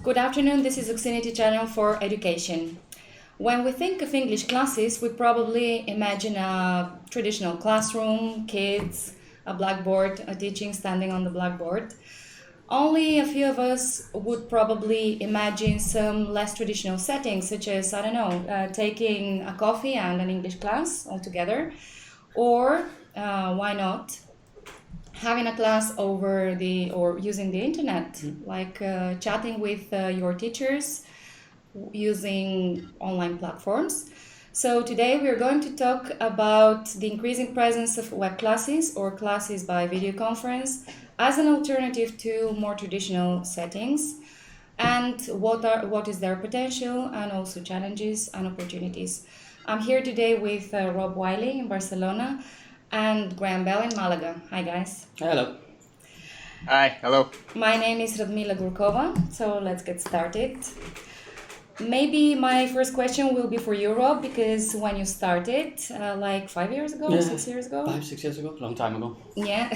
Good afternoon, this is Xfinity Channel for Education. When we think of English classes, we probably imagine a traditional classroom, kids, a blackboard, a teaching standing on the blackboard. Only a few of us would probably imagine some less traditional settings, such as, I don't know, taking a coffee and an English class all together, or why not, having a class over the or using the internet, like chatting with your teachers using online platforms. So today we're going to talk about the increasing presence of web classes or classes by video conference as an alternative to more traditional settings, and what is their potential and also challenges and opportunities. I'm here today with Rob Wiley in Barcelona and Graham Bell in Malaga. Hi guys. Hello. Hi, hello. My name is Radmila Gurkova, so let's get started. Maybe my first question will be for you, Rob, because when you started, like 5 years ago, 6 years ago? 5-6 years ago, long time ago. Yeah.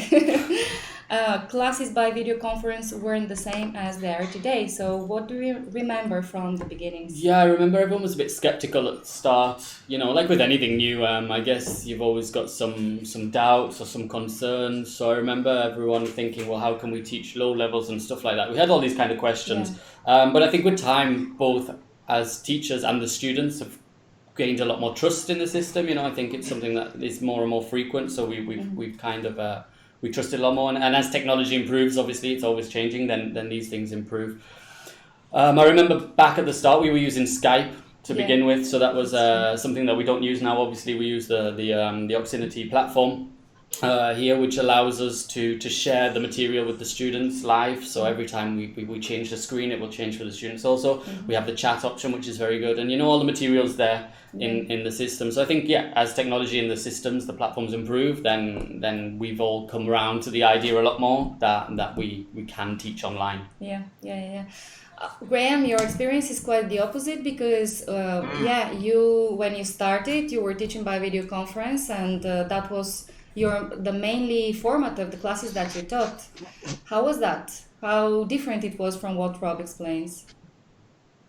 Classes by video conference weren't the same as they are today. So what do you remember from the beginnings? Yeah, I remember everyone was a bit skeptical at the start. You know, like with anything new, I guess you've always got some doubts or some concerns. So I remember everyone thinking, well, how can we teach low levels and stuff like that? We had all these kind of questions. Yeah. But I think with time, both as teachers and the students have gained a lot more trust in the system. You know, I think it's something that is more and more frequent. So we've kind of we trust it a lot more. And as technology improves, obviously it's always changing. Then these things improve. I remember back at the start we were using Skype to begin with. So that was something that we don't use now. Obviously we use the Oxinity platform here, which allows us to share the material with the students live. So every time we change the screen, it will change for the students also. We have the chat option, which is very good, and you know, all the materials there in the system. So I think, as technology in the systems, the platforms improve, then we've all come around to the idea a lot more that we can teach online. Graham, your experience is quite the opposite because you when you started, you were teaching by video conference, and that was the mainly format of the classes that you taught. How was that? How different it was from what Rob explains?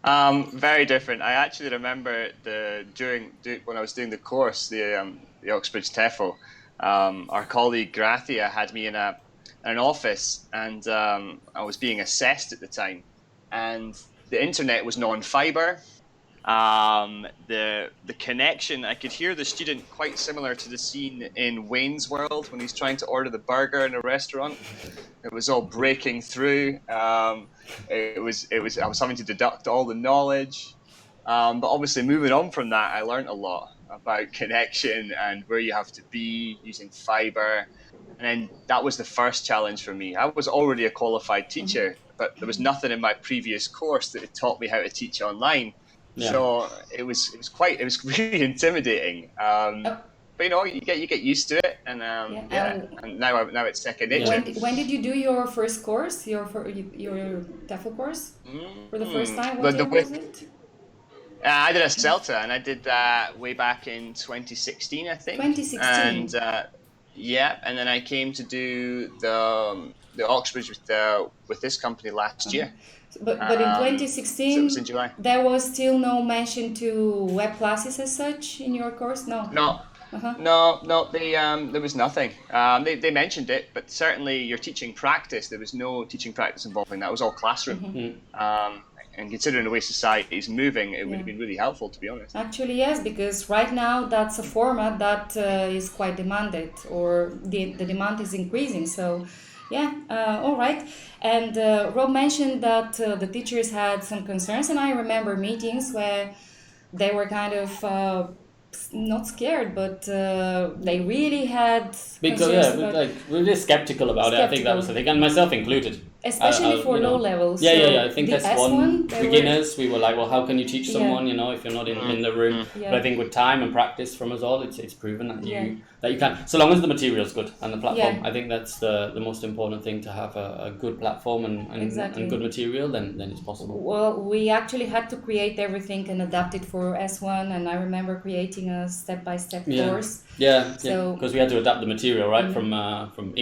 Very different. I actually remember when I was doing the course, the Oxbridge TEFL, our colleague Grathia had me in an office, and I was being assessed at the time, and the internet was non-fiber. The connection, I could hear the student quite similar to the scene in Wayne's World when he's trying to order the burger in a restaurant. It was all breaking through. I was having to deduct all the knowledge. But obviously moving on from that, I learned a lot about connection and where you have to be using fiber. And then that was the first challenge for me. I was already a qualified teacher, but there was nothing in my previous course that had taught me how to teach online. Yeah. So it was really intimidating. But you know, you get used to it, and and now it's second nature. When did you do your first course, your TEFL course, for the first time? What year was it? I did a CELTA, and I did that way back in 2016, I think. 2016. And and then I came to do the Oxbridge with this company last year. But in 2016, so it was in July. There was still no mention to web classes as such in your course? No. No. There was nothing. They mentioned it, but certainly your teaching practice, there was no teaching practice involving that. It was all classroom. And considering the way society is moving, it would have been really helpful, to be honest. Actually, yes, because right now that's a format that is quite demanded, or the demand is increasing. So, all right. And Rob mentioned that the teachers had some concerns, and I remember meetings where they were kind of not scared, but they really had really skeptical about it. I think that was the thing, and myself included. Especially for low levels. I think that's one. Beginners, we were like, well, how can you teach someone, if you're not in the room? But I think with time and practice from us all, it's proven that you can, so long as the material's good and the platform. I think that's the most important thing, to have a good platform and good material, then it's possible. Well, we actually had to create everything and adapt it for S1, and I remember creating a step-by-step course. Because we had to adapt the material, right, from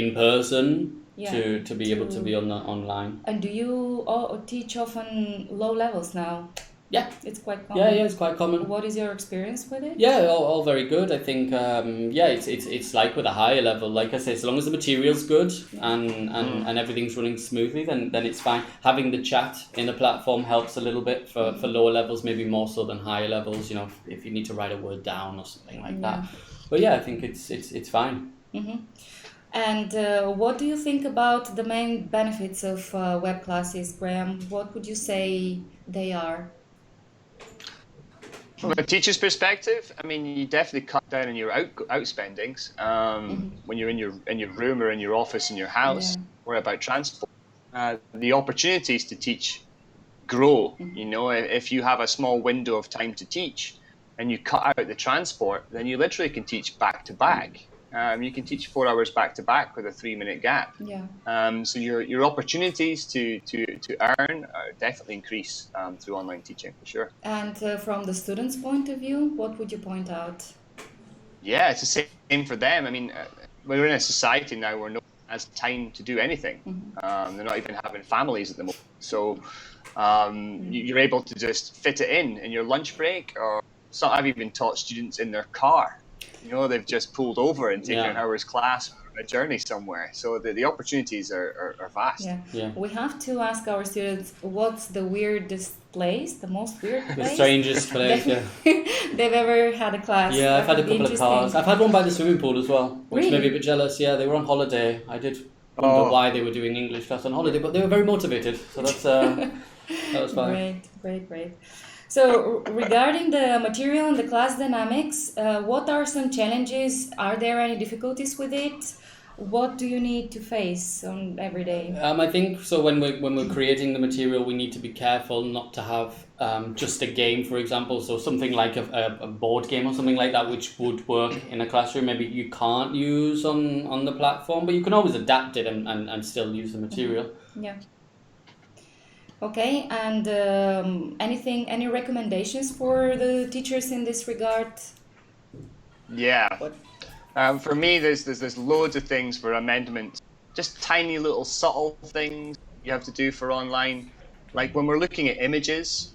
inperson Yeah, to be able to be online. And do you teach often low levels now? Yeah, It's quite yeah, common. it's quite common. What is your experience with it? Yeah, all very good. I think it's like with a higher level. Like I say, as long as the material's good and everything's running smoothly, then it's fine. Having the chat in the platform helps a little bit for lower levels, maybe more so than higher levels. You know, if you need to write a word down or something like that. But yeah, I think it's fine. And what do you think about the main benefits of web classes, Graham? What would you say they are? From a teacher's perspective, I mean, you definitely cut down on your outspendings when you're in your room or in your office in your house. Or about transport, the opportunities to teach grow. You know, if you have a small window of time to teach, and you cut out the transport, then you literally can teach back to back. You can teach 4 hours back to back with a 3-minute gap. So your opportunities to earn definitely increase through online teaching for sure. And from the student's point of view, what would you point out? Yeah, it's the same for them. I mean, we're in a society now where no one has time to do anything. They're not even having families at the moment. So you're able to just fit it in your lunch break, or so I've even taught students in their car. You know, they've just pulled over and taken an hour's class on a journey somewhere. So the opportunities are vast. Yeah. We have to ask our students what's the weirdest place, the most weird place? The strangest place, they've ever had a class. Yeah, I've had a couple of cars. I've had one by the swimming pool as well, which made me a bit jealous. Yeah, they were on holiday. I did wonder why they were doing English class on holiday, but they were very motivated. So that's that was fine. Great. So regarding the material and the class dynamics, what are some challenges? Are there any difficulties with it? What do you need to face on every day? I think so. When we're creating the material, we need to be careful not to have just a game, for example. So something like a board game or something like that, which would work in a classroom. Maybe you can't use on the platform, but you can always adapt it and still use the material. Yeah. Okay, and any recommendations for the teachers in this regard? Yeah. For me, there's loads of things for amendments, just tiny little subtle things you have to do for online. Like when we're looking at images,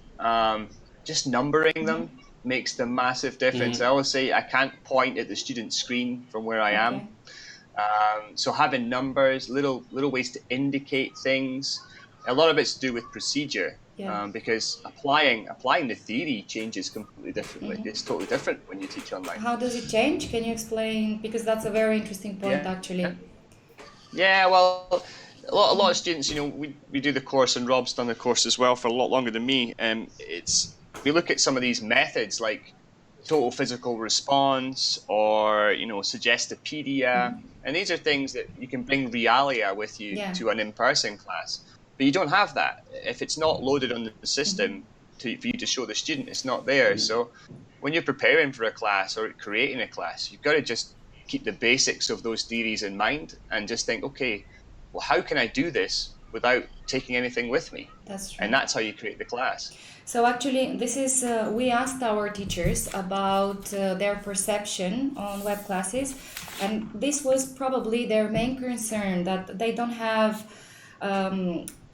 just numbering them makes the massive difference. I always say I can't point at the student's screen from where I am. So having numbers, little ways to indicate things. A lot of it's to do with procedure, because applying the theory changes completely differently. It's totally different when you teach online. How does it change? Can you explain? Because that's a very interesting point, actually. Yeah, well, a lot of students, you know, we do the course, and Rob's done the course as well for a lot longer than me. We look at some of these methods like total physical response, or Suggestipedia, and these are things that you can bring realia with you to an in-person class. But you don't have that. If it's not loaded on the system for you to show the student, it's not there. So when you're preparing for a class or creating a class, you've got to just keep the basics of those theories in mind and just think, okay, well, how can I do this without taking anything with me? That's true. And that's how you create the class. So actually, this is we asked our teachers about their perception on web classes, and this was probably their main concern, that they don't have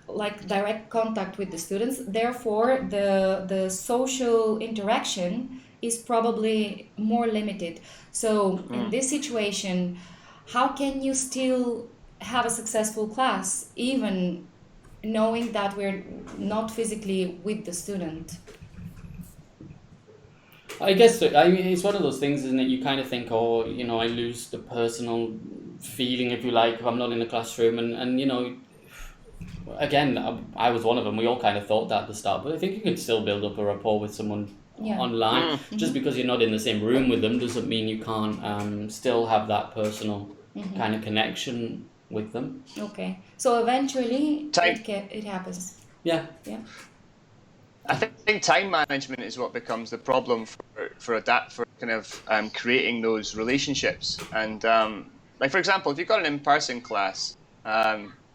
like direct contact with the students. Therefore, the social interaction is probably more limited. So in this situation, how can you still have a successful class even knowing that we're not physically with the student? I guess it's one of those things, isn't it? You kind of think, I lose the personal feeling, if you like, if I'm not in the classroom, and again, I was one of them. We all kind of thought that at the start, but I think you can still build up a rapport with someone online. Just because you're not in the same room with them doesn't mean you can't still have that personal kind of connection with them. Okay, so eventually it happens. Yeah. I think time management is what becomes the problem for kind of creating those relationships. And like, for example, if you've got an in-person class,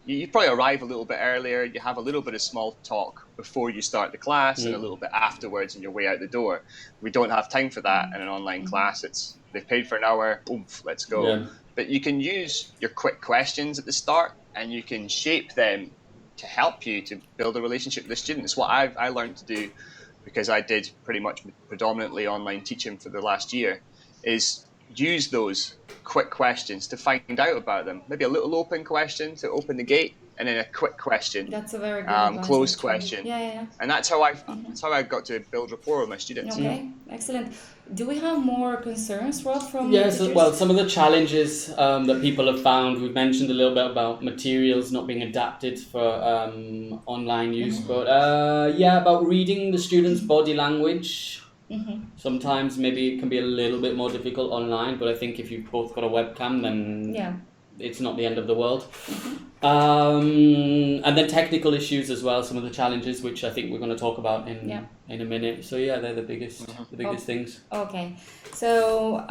you probably arrive a little bit earlier, you have a little bit of small talk before you start the class and a little bit afterwards on your way out the door. We don't have time for that in an online class. They've paid for an hour, oomph, let's go. Yeah. But you can use your quick questions at the start and you can shape them to help you to build a relationship with the students. What I learned to do, because I did pretty much predominantly online teaching for the last year, is use those quick questions to find out about them. Maybe a little open question to open the gate, and then a quick question, That's a very good advice, closed actually. question. Yeah. And that's how I got to build rapport with my students. Okay, excellent. Do we have more concerns, Rob, from Yes, teachers? well, some of the challenges that people have found, we've mentioned a little bit about materials not being adapted for online use, but about reading the students' body language. Sometimes maybe it can be a little bit more difficult online, but I think if you've both got a webcam, then it's not the end of the world. And then technical issues as well, some of the challenges, which I think we're going to talk about in a minute. So yeah, they're the biggest things. Okay, so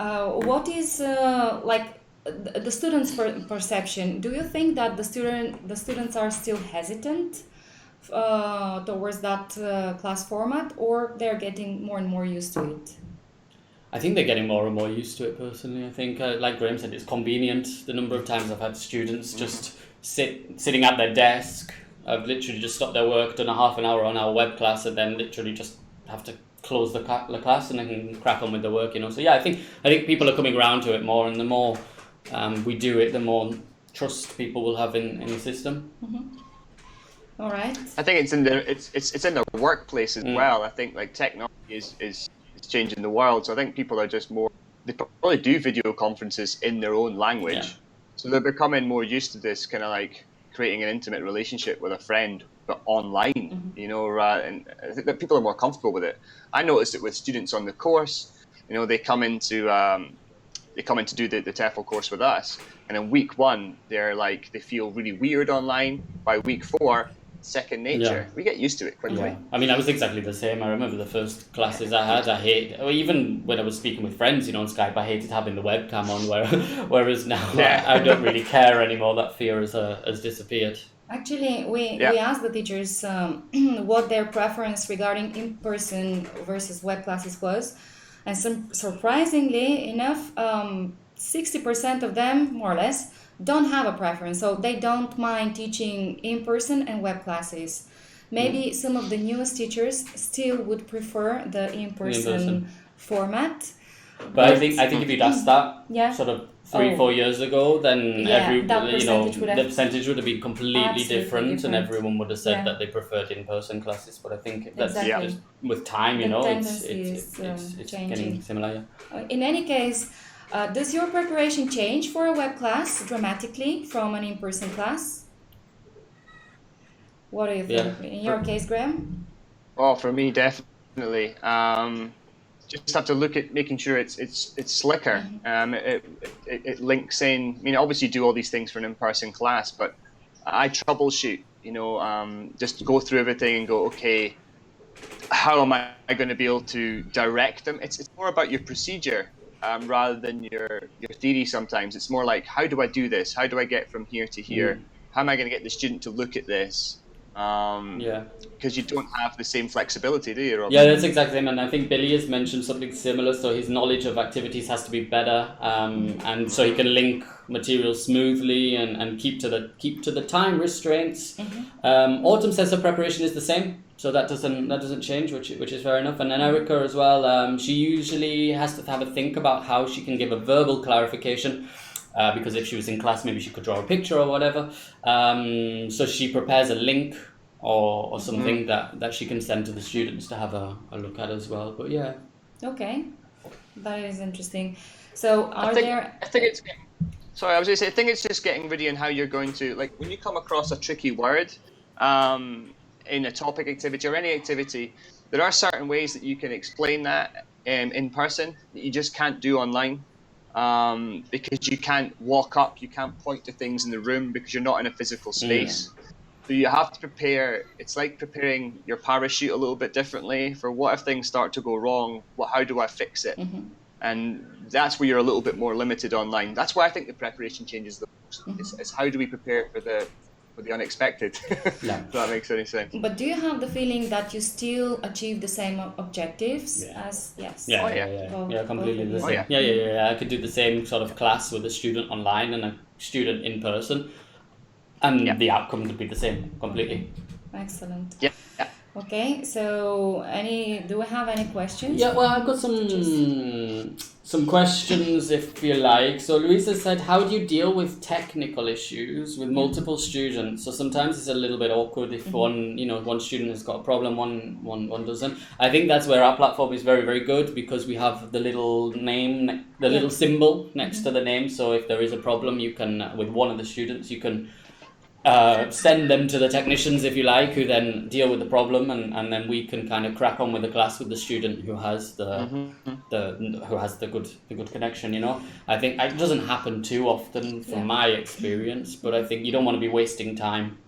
what is the students' perception? Do you think that the students are still hesitant towards that class format, or they're getting more and more used to it? I think they're getting more and more used to it personally. I think, like Graham said, it's convenient. The number of times I've had students just sitting at their desk. I've literally just stopped their work, done a half an hour on our web class, and then literally just have to close the class and then crack on with the work. So yeah, I think people are coming around to it more, and the more we do it, the more trust people will have in the system. All right. I think it's in the workplace as well. I think like technology is changing the world. So I think people are just they probably do video conferences in their own language. Yeah. So they're becoming more used to this kind of like creating an intimate relationship with a friend, but online, and I think that people are more comfortable with it. I noticed it with students on the course. They come in to do the TEFL course with us, and in week 1, they feel really weird online. By week 4, second nature. We get used to it quickly. Yeah. I mean, I was exactly the same. I remember the first classes I had, even when I was speaking with friends, on Skype, I hated having the webcam on, whereas now I don't really care anymore. That fear has disappeared. Actually, we asked the teachers what their preference regarding in-person versus web classes was, and surprisingly enough, 60% of them, more or less, don't have a preference, so they don't mind teaching in-person and web classes. Maybe some of the newest teachers still would prefer the in-person format. But I think if you'd asked that sort of 3-4 years ago, then the percentage would have been completely different, and everyone would have said that they preferred in-person classes. But I think that's just with time, it's getting similar. In any case, does your preparation change for a web class dramatically from an in-person class? What do you think? In your case, Graham? Oh, for me, definitely. Just have to look at making sure it's slicker. It links in. I mean, obviously, you do all these things for an in-person class, but I troubleshoot. Just go through everything and go, okay, how am I going to be able to direct them? It's more about your procedure. Rather than your theory sometimes. It's more like, how do I do this? How do I get from here to here? How am I going to get the student to look at this? Because you don't have the same flexibility, do you, Rob? Yeah, that's exactly same. And I think Billy has mentioned something similar. So his knowledge of activities has to be better, and so he can link materials smoothly and keep to the time restraints. Autumn says her preparation is the same. So that doesn't change, which is fair enough. And then Erica as well, she usually has to have a think about how she can give a verbal clarification, because if she was in class, maybe she could draw a picture or whatever. So she prepares a link or something that she can send to the students to have a look at as well. But yeah. Okay, that is interesting. So I think it's just getting ready on how you're going to, like, when you come across a tricky word, in a topic activity or any activity, there are certain ways that you can explain that in person that you just can't do online, because you can't walk up, you can't point to things in the room because you're not in a physical space. So you have to prepare. It's like preparing your parachute a little bit differently for what if things start to go wrong. How do I fix it? And that's where you're a little bit more limited online. That's why I think the preparation changes the most. It's how do we prepare for the unexpected? If that makes any sense. But do you have the feeling that you still achieve the same objectives as Completely the same. I could do the same sort of class with a student online and a student in person. and the outcomes would be the same completely. Excellent. Yeah. Okay, so do we have any questions? Yeah, well, I've got some questions if you like. So Louisa said, how do you deal with technical issues with multiple students? So sometimes it's a little bit awkward if one student has got a problem, one doesn't. I think that's where our platform is very, very good, because we have the little name, the little symbol next to the name. So if there is a problem, you can, with one of the students, you can send them to the technicians, if you like, who then deal with the problem, and then we can kind of crack on with the class with the student who has the good connection. I think it doesn't happen too often from my experience, but I think you don't want to be wasting time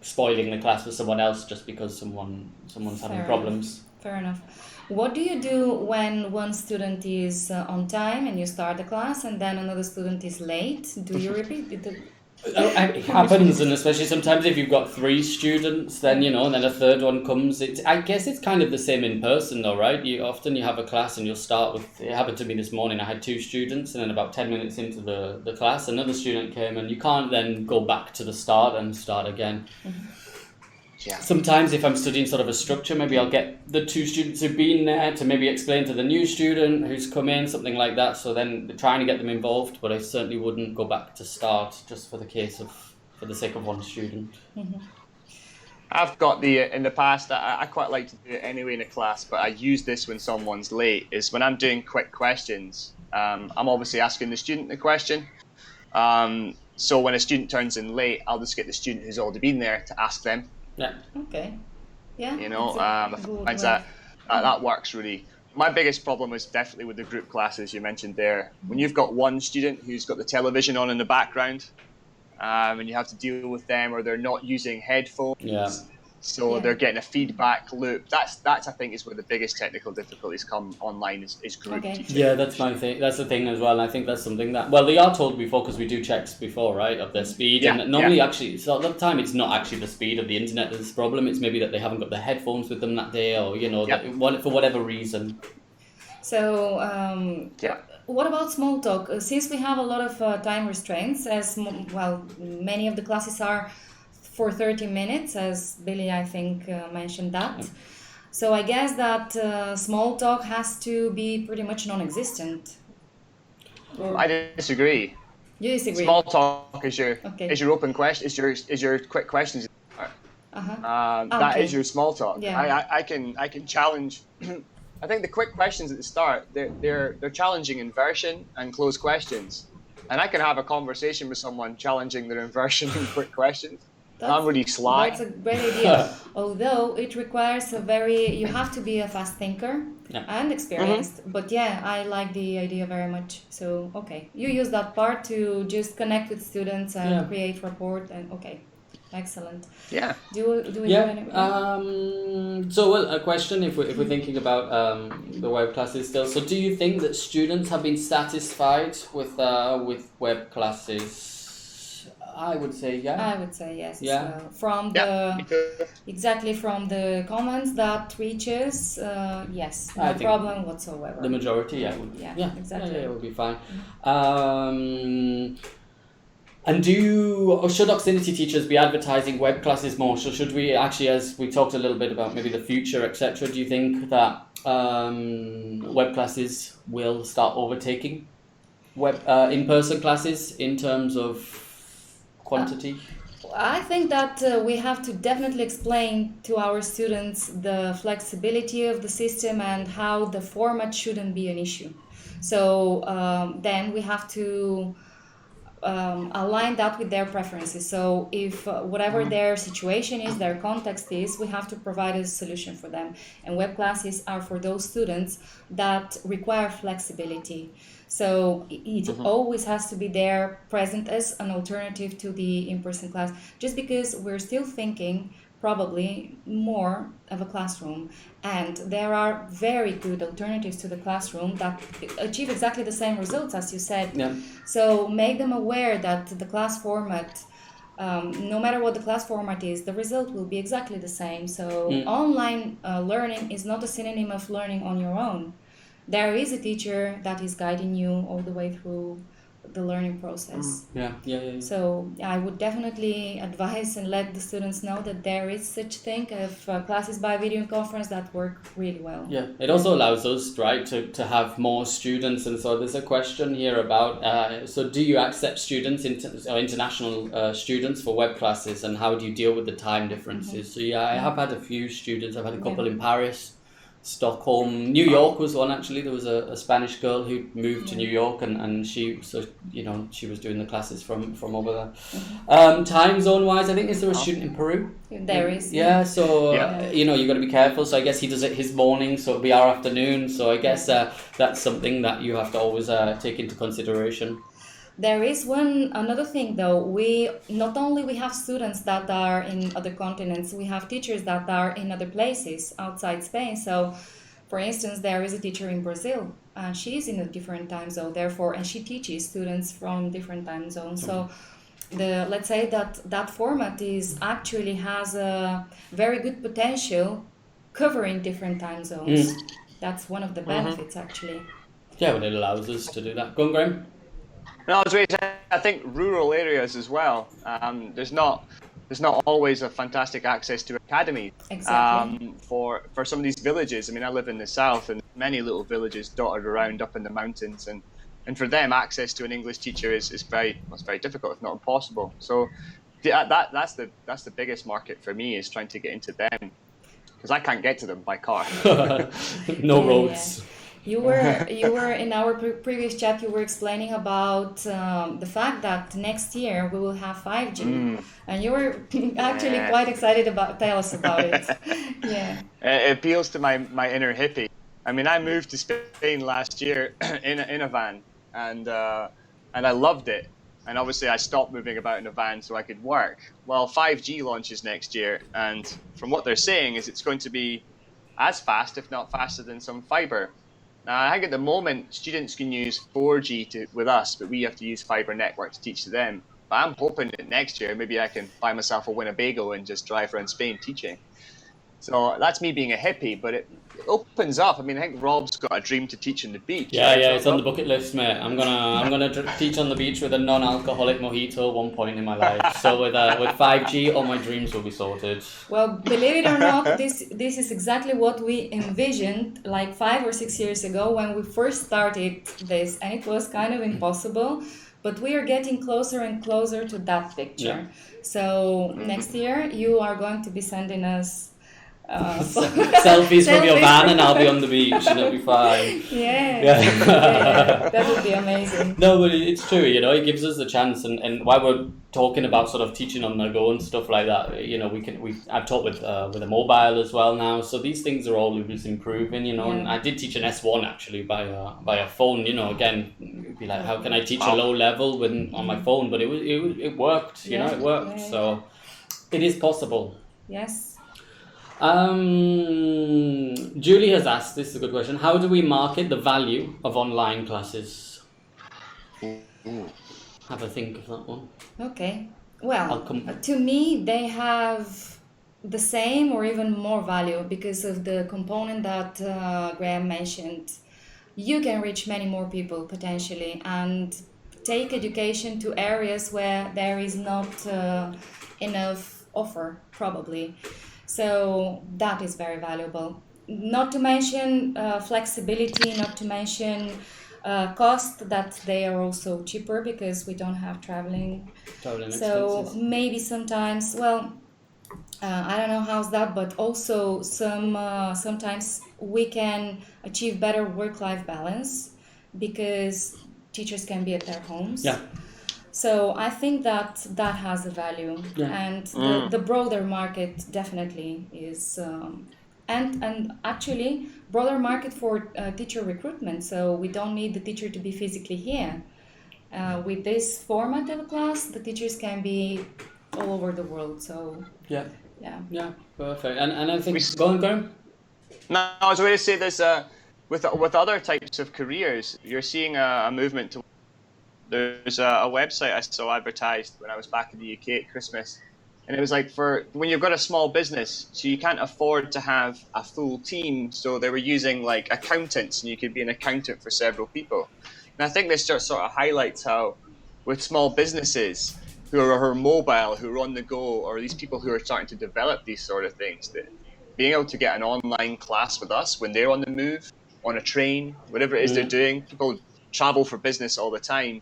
spoiling the class for someone else just because someone's having problems. Fair enough. What do you do when one student is on time and you start the class, and then another student is late? Do you repeat it? It happens, and especially sometimes if you've got 3 students, then and then a third one comes. I guess it's kind of the same in person, though, right? You have a class and you'll start with. It happened to me this morning. I had 2 students, and then about 10 minutes into the class, another student came, and you can't then go back to the start and start again. Yeah. Sometimes if I'm studying sort of a structure, maybe I'll get the 2 students who've been there to maybe explain to the new student who's come in, something like that. So then trying to get them involved, but I certainly wouldn't go back to start just for the sake of one student. I've got in the past, I quite like to do it anyway in a class, but I use this when someone's late, is when I'm doing quick questions. I'm obviously asking the student the question. So when a student turns in late, I'll just get the student who's already been there to ask them. Yeah. Okay. Yeah. I find that works really. My biggest problem is definitely with the group classes you mentioned there. When you've got one student who's got the television on in the background, and you have to deal with them, or they're not using headphones, so they're getting a feedback loop. That's I think is where the biggest technical difficulties come online is group teaching. Yeah, that's my thing. That's the thing as well. And I think that's something that they are told before, because we do checks before, right, of their speed. And normally, actually, so at the time, it's not actually the speed of the internet that's the problem. It's maybe that they haven't got their headphones with them that day, or for whatever reason. So what about small talk? Since we have a lot of time restraints, many of the classes are for 30 minutes, as Billy, I think, mentioned that. So I guess that small talk has to be pretty much non-existent. I disagree. You disagree? Small talk is your open question. Is your quick questions. That is your small talk. Yeah. I can challenge. I think the quick questions at the start, they're challenging inversion and closed questions, and I can have a conversation with someone challenging their inversion and quick questions. I'm really sly. That's a great idea. Although it requires you have to be a fast thinker and experienced. But I like the idea very much. So, you use that part to just connect with students and create rapport. And excellent. Yeah. Do we have any? A question, if we're thinking about the web classes still. So, do you think that students have been satisfied with web classes? I would say I would say yes. Yeah. From the comments that reaches, yes, no problem whatsoever. The majority, exactly. Yeah, it would be fine. And should Oxinity teachers be advertising web classes more? So should we actually, as we talked a little bit about maybe the future, etc., do you think that web classes will start overtaking in-person classes in terms of quantity? I think that we have to definitely explain to our students the flexibility of the system and how the format shouldn't be an issue. So then we have to align that with their preferences. So if whatever their situation is, their context is, we have to provide a solution for them. And web classes are for those students that require flexibility. So it always has to be there, present as an alternative to the in-person class, just because we're still thinking probably more of a classroom, and there are very good alternatives to the classroom that achieve exactly the same results as you said. So make them aware that the class format, no matter what the class format is, the result will be exactly the same. So online learning is not a synonym of learning on your own. There is a teacher that is guiding you all the way through the learning process. Yeah. So I would definitely advise and let the students know that there is such thing of classes by video conference that work really well. Yeah, it also allows us, right, to have more students. And so there's a question here about, so do you accept students, or international students for web classes, and how do you deal with the time differences? So yeah, I have had a few students. I've had a couple in Paris, Stockholm, New York was one actually. There was a Spanish girl who moved to New York, and she, so you know, she was doing the classes from over there. Time zone wise, I think, is there a student in Peru? There is. Yeah, so you know, you got to be careful. So I guess he does it his morning, so it'll be our afternoon. So I guess that's something that you have to always take into consideration. There is another thing though. We not only we have students that are in other continents, we have teachers that are in other places outside Spain. So, for instance, there is a teacher in Brazil, and she's in a different time zone. Therefore, and she teaches students from different time zones. So, let's say that format is actually has a very good potential, covering different time zones. That's one of the benefits actually. Yeah, but it allows us to do that. Go on, Graham. No, I was going to say, I think rural areas as well. There's not always a fantastic access to academies. Exactly. For some of these villages. I mean, I live in the south, and many little villages dotted around up in the mountains, and for them, access to an English teacher is very difficult, if not impossible. So that's the biggest market for me, is trying to get into them, because I can't get to them by car. No roads. You were in our previous chat. You were explaining about the fact that next year we will have 5G, and you were actually quite excited about. Tell us about it. Yeah. It appeals to my inner hippie. I mean, I moved to Spain last year in a van, and I loved it. And obviously, I stopped moving about in a van so I could work. Well, 5G launches next year, and from what they're saying is it's going to be as fast, if not faster, than some fiber. Now, I think at the moment, students can use 4G with us, but we have to use fiber network to teach to them. But I'm hoping that next year, maybe I can buy myself a Winnebago and just drive around Spain teaching. So that's me being a hippie, but it opens up. I mean, I think Rob's got a dream to teach on the beach. Yeah, right? It's on the bucket list, mate. I'm gonna teach on the beach with a non-alcoholic mojito at one point in my life. So with 5G, all my dreams will be sorted. Well, believe it or not, this is exactly what we envisioned like 5 or 6 years ago when we first started this, and it was kind of impossible. But we are getting closer and closer to that picture. Yeah. So next year you are going to be sending us selfies from your van, and I'll be on the beach, and it'll be fine. Yeah, that would be amazing. No, but it's true, you know, it gives us a chance, and while we're talking about sort of teaching on the go and stuff like that, you know, I've taught with a mobile as well now, so these things are always improving, you know. And I did teach an S1 actually by a phone, you know. Again, it'd be like, how can I teach a low level on my phone? But it worked, you know, it worked. So it is possible. Yes. Julie has asked, this is a good question, how do we market the value of online classes? Have a think of that one. Okay. Well, to me, they have the same or even more value because of the component that Graham mentioned. You can reach many more people potentially and take education to areas where there is not enough offer, probably. So that is very valuable. Not to mention flexibility, not to mention cost, that they are also cheaper because we don't have traveling. So expenses. Maybe sometimes, well, I don't know how's that, but also sometimes we can achieve better work-life balance because teachers can be at their homes. Yeah. So I think that has a value, and the broader market definitely is, and actually broader market for teacher recruitment. So we don't need the teacher to be physically here. With this format of a class, the teachers can be all over the world. So yeah, perfect. And I think go on, Graham. No, I was going to say this with other types of careers, you're seeing a movement to. There's a website I saw advertised when I was back in the UK at Christmas, and it was like for when you've got a small business, so you can't afford to have a full team, so they were using like accountants, and you could be an accountant for several people. And I think this just sort of highlights how, with small businesses who are mobile, who are on the go, or these people who are starting to develop these sort of things, that being able to get an online class with us when they're on the move, on a train, whatever it is they're doing, people travel for business all the time,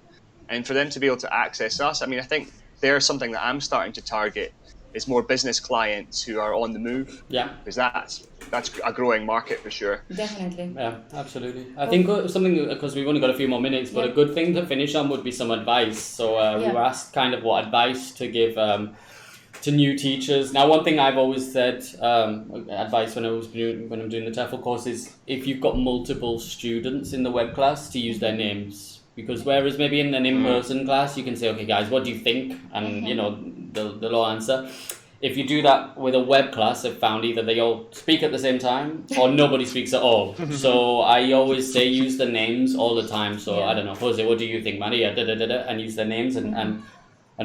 and for them to be able to access us, I mean, I think there's something that I'm starting to target is more business clients who are on the move, Yeah. because that's a growing market for sure. Definitely. Yeah, absolutely. I think something, because we've only got a few more minutes, but a good thing to finish on would be some advice. So we were asked kind of what advice to give to new teachers. Now, one thing I've always said, advice when I'm doing the TEFL course is if you've got multiple students in the web class, to use their names. Because whereas maybe in an in-person class, you can say, okay, guys, what do you think? And, you know, they'll all answer. If you do that with a web class, I've found either they all speak at the same time or nobody speaks at all. So I always say use the names all the time. So I don't know, Jose, what do you think, Maria? And use their names and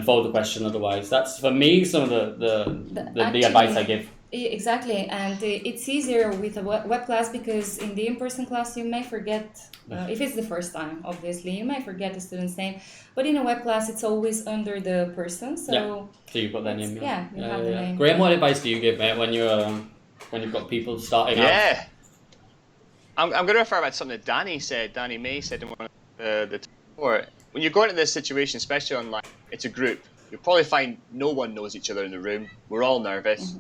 follow the question otherwise. That's, for me, some of the advice I give. Exactly, and it's easier with a web class because in the in-person class you may forget, if it's the first time, obviously, you may forget the student's name, but in a web class it's always under the person, so so you've got their name. You have the name. Graham, what advice do you give, mate, when you've got people starting out? I'm going to refer back to something that Danny May said in one of the before. When you're going into this situation, especially online, it's a group. You'll probably find no one knows each other in the room. We're all nervous.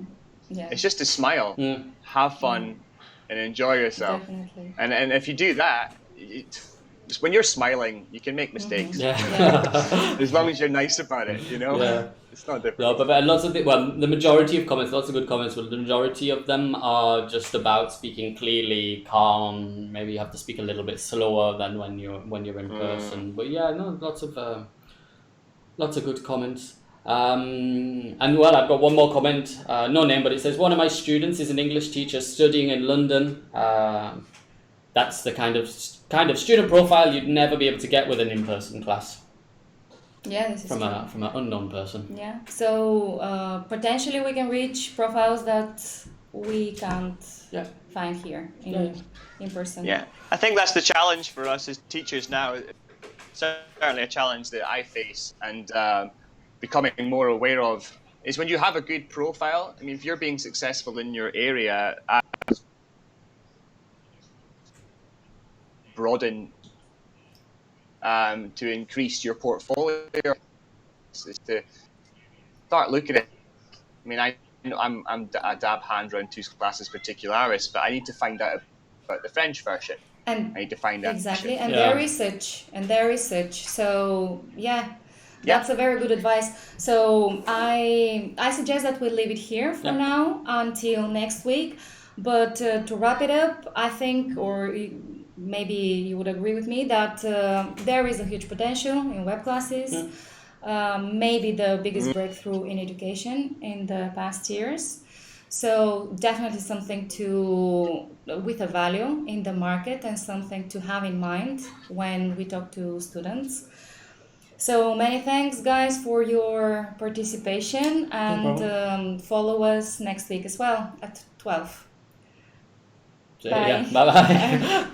It's just to smile, have fun, and enjoy yourself. Definitely. And if you do that, just when you're smiling, you can make mistakes. As long as you're nice about it, you know. It's not difficult. No, but lots of the majority of comments, lots of good comments, but the majority of them are just about speaking clearly, calm. Maybe you have to speak a little bit slower than when you're in person. But yeah, no, lots of good comments. And well, I've got one more comment, no name, but it says, one of my students is an English teacher studying in London. That's the kind of student profile you'd never be able to get with an in-person class. Yeah, this is from an unknown person. Yeah, so potentially we can reach profiles that we can't find here in person. Yeah, I think that's the challenge for us as teachers now. Certainly a challenge that I face and becoming more aware of is when you have a good profile. I mean, if you're being successful in your area, broaden to increase your portfolio, is to start looking at. I mean, I'm a dab hand around two classes particularis, but I need to find out about the French version. And I need to find out exactly, and their research. So that's a very good advice. So I suggest that we leave it here for now until next week. But to wrap it up, I think, or maybe you would agree with me, that there is a huge potential in web classes. Maybe the biggest breakthrough in education in the past years. So definitely something with a value in the market and something to have in mind when we talk to students. So many thanks, guys, for your participation, and follow us next week as well at 12. Bye. Bye-bye.